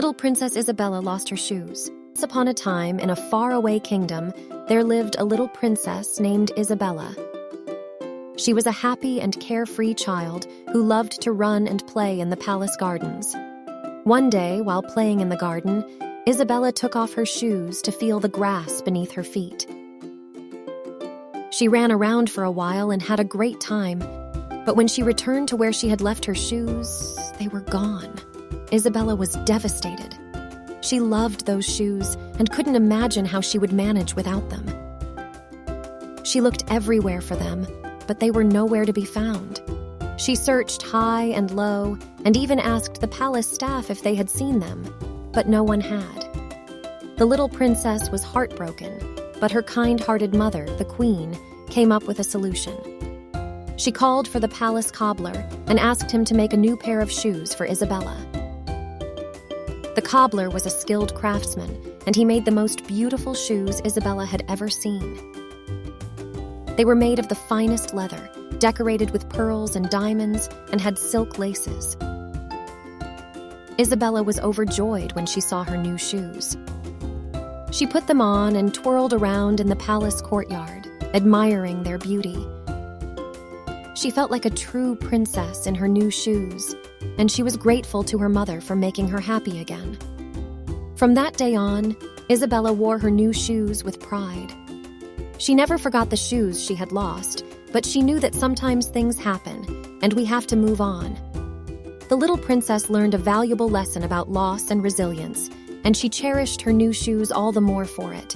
Little Princess Isabella lost her shoes. Once upon a time, in a faraway kingdom, there lived a little princess named Isabella. She was a happy and carefree child who loved to run and play in the palace gardens. One day, while playing in the garden, Isabella took off her shoes to feel the grass beneath her feet. She ran around for a while and had a great time, but when she returned to where she had left her shoes, they were gone. Isabella was devastated. She loved those shoes and couldn't imagine how she would manage without them. She looked everywhere for them, but they were nowhere to be found. She searched high and low and even asked the palace staff if they had seen them, but no one had. The little princess was heartbroken, but her kind-hearted mother, the queen, came up with a solution. She called for the palace cobbler and asked him to make a new pair of shoes for Isabella. The cobbler was a skilled craftsman, and he made the most beautiful shoes Isabella had ever seen. They were made of the finest leather, decorated with pearls and diamonds, and had silk laces. Isabella was overjoyed when she saw her new shoes. She put them on and twirled around in the palace courtyard, admiring their beauty. She felt like a true princess in her new shoes, and she was grateful to her mother for making her happy again. From that day on, Isabella wore her new shoes with pride. She never forgot the shoes she had lost, but she knew that sometimes things happen, and we have to move on. The little princess learned a valuable lesson about loss and resilience, and she cherished her new shoes all the more for it.